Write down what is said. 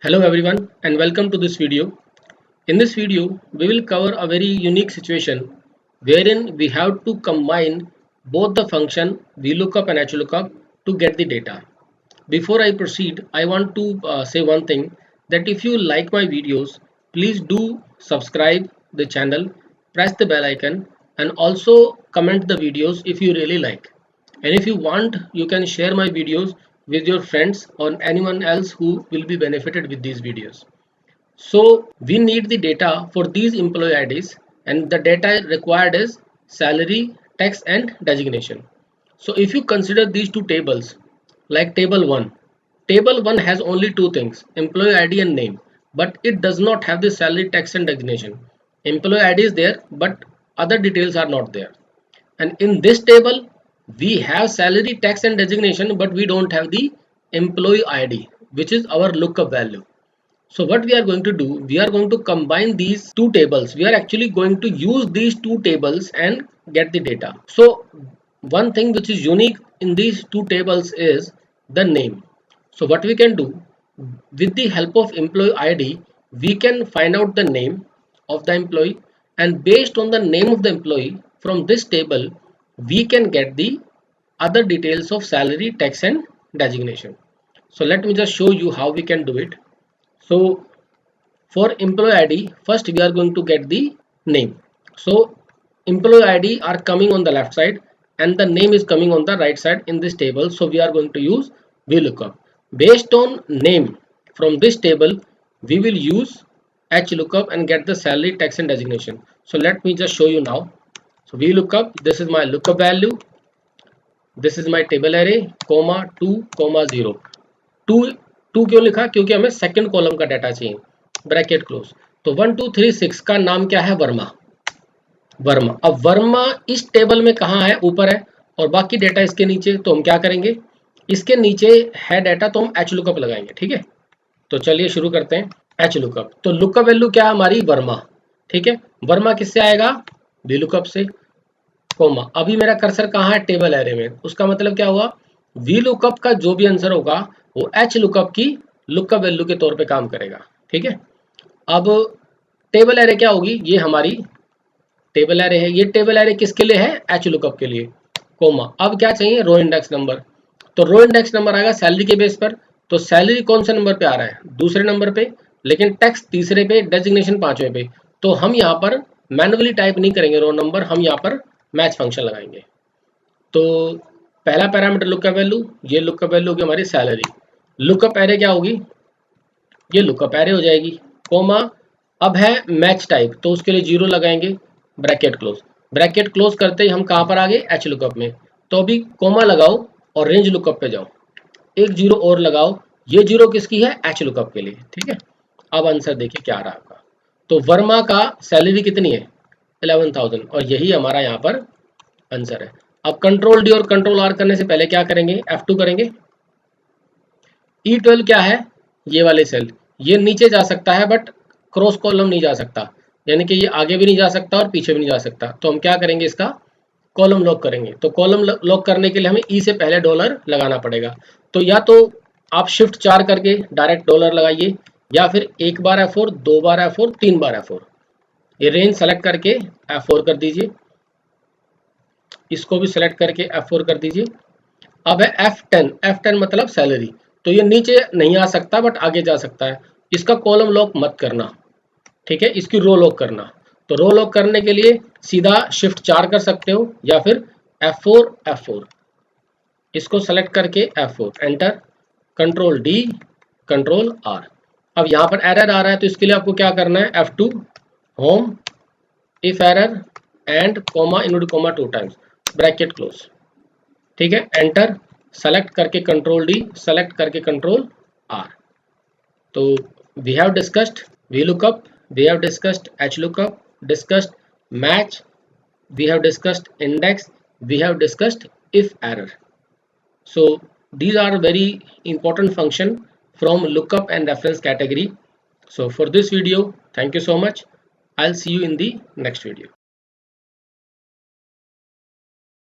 Hello everyone and welcome to this video. In this video, we will cover a very unique situation wherein we have to combine both the function Vlookup and Hlookup to get the data. Before I proceed, I want to say one thing that if you like my videos, please do subscribe the channel, press the bell icon and also comment the videos if you really like. And if you want, you can share my videos with your friends or anyone else who will be benefited with these videos. So we need the data for these employee IDs, and the data required is salary, tax and designation. So if you consider these two tables, like table 1 has only two things, employee ID and name, but it does not have the salary, tax and designation. Employee ID is there, but other details are not there. And in this table, we have salary, tax and designation, but we don't have the employee ID, which is our lookup value. So what we are going to do, we are going to combine these two tables. We are actually going to use these two tables and get the data. So one thing which is unique in these two tables is the name. So what we can do, with the help of employee ID, we can find out the name of the employee, and based on the name of the employee from this table, we can get the other details of salary, tax and designation. So let me just show you how we can do it. So for employee ID, first we are going to get the name. So employee ID are coming on the left side and the name is coming on the right side in this table. So we are going to use VLOOKUP. Based on name from this table, we will use HLOOKUP and get the salary, tax and designation. So let me just show you now. So VLOOKUP, this is my lookup value. This is my table array, comma 2, comma 0. 2 क्यों लिखा, क्योंकि हमें second column का data चाहिए, bracket close. तो 1 2 3 6 का नाम क्या है, वर्मा. अब वर्मा इस टेबल में कहाँ है, ऊपर है, और बाकी डाटा इसके नीचे. तो हम क्या करेंगे, इसके नीचे है डाटा तो हम HLOOKUP लगाएंगे. ठीक है, तो चलिए शुरू करते हैं. HLOOKUP, तो लुकअप वैल्यू क्या है हमारी, वर्मा. ठीक है, वर्मा किससे आएगा, VLOOKUP से, कोमा. अभी मेरा कर्सर कहाँ है, टेबल एरे में. उसका मतलब क्या हुआ, VLOOKUP का जो भी आंसर होगा वो HLOOKUP की लुकअप वैल्यू के तौर पे काम करेगा. ठीक है, अब टेबल एरे क्या होगी, ये हमारी टेबल एरे है. ये टेबल एरे किसके लिए है, HLOOKUP के लिए, कोमा. अब क्या चाहिए, रो इंडेक्स नंबर. तो रो इंडेक्स नंबर आएगा सैलरी के बेस पर. तो सैलरी कौन से नंबर पे आ रहा है, दूसरे नंबर पे, लेकिन टैक्स तीसरे पे, डेजिग्नेशन पांचवें पे. तो हम यहाँ पर मैन्युअली टाइप नहीं करेंगे रो नंबर, हम यहाँ पर मैच फंक्शन लगाएंगे. तो पहला पैरामीटर लुकअप वैल्यू, ये लुकअप वैल्यू होगी हमारी सैलरी. लुकअप एरे क्या होगी, ये लुकअप एरे हो जाएगी, कोमा. अब है मैच टाइप, तो उसके लिए 0 लगाएंगे, ब्रैकेट क्लोज. ब्रैकेट क्लोज करते ही हम कहाँ पर आ गए, HLOOKUP में. तो अभी कोमा लगाओ और रेंज लुकअप पे जाओ, एक 0 और लगाओ. ये 0 किसकी है, HLOOKUP के लिए. ठीक है, अब आंसर देखिए क्या आ रहा है आपका. तो वर्मा का सैलरी कितनी है, 11,000, और यही हमारा यहाँ पर आंसर है. अब कंट्रोल डी और कंट्रोल आर करने से पहले क्या करेंगे, F2 करेंगे. E12 क्या है, ये वाले सेल, ये नीचे जा सकता है बट क्रॉस कॉलम नहीं जा सकता, यानी कि ये आगे भी नहीं जा सकता और पीछे भी नहीं जा सकता. तो हम क्या करेंगे, इसका कॉलम लॉक करेंगे. तो कॉलम लॉक करने के लिए हमें ई से पहले डॉलर लगाना पड़ेगा. तो या तो आप शिफ्ट 4 करके डायरेक्ट डॉलर लगाइए, या फिर एक बार F4, 2 बार F4, 3 बार F4. ये रेंज सेलेक्ट करके F4 कर दीजिए, इसको भी सेलेक्ट करके F4 कर दीजिए. अब है F10 मतलब सैलरी. तो ये नीचे नहीं आ सकता बट आगे जा सकता है. इसका कॉलम लॉक मत करना, ठीक है, इसकी रो लॉक करना. तो रो लॉक करने के लिए सीधा शिफ्ट 4 कर सकते हो, या फिर F4, इसको सेलेक्ट करके F4 enter, control D, control R. अब यहाँ पर एरर आ रहा है, तो इसके लिए आपको क्या करना है, F2 home, if error and comma inverted comma 2 times, bracket close. ठीक है, एंटर, सेलेक्ट करके कंट्रोल डी, सेलेक्ट करके कंट्रोल आर. तो we have discussed VLOOKUP, we have discussed HLOOKUP, discussed match, we have discussed index, we have discussed if error. So these are very important function from lookup and reference category. So for this video, thank you so much. I'll see you in the next video.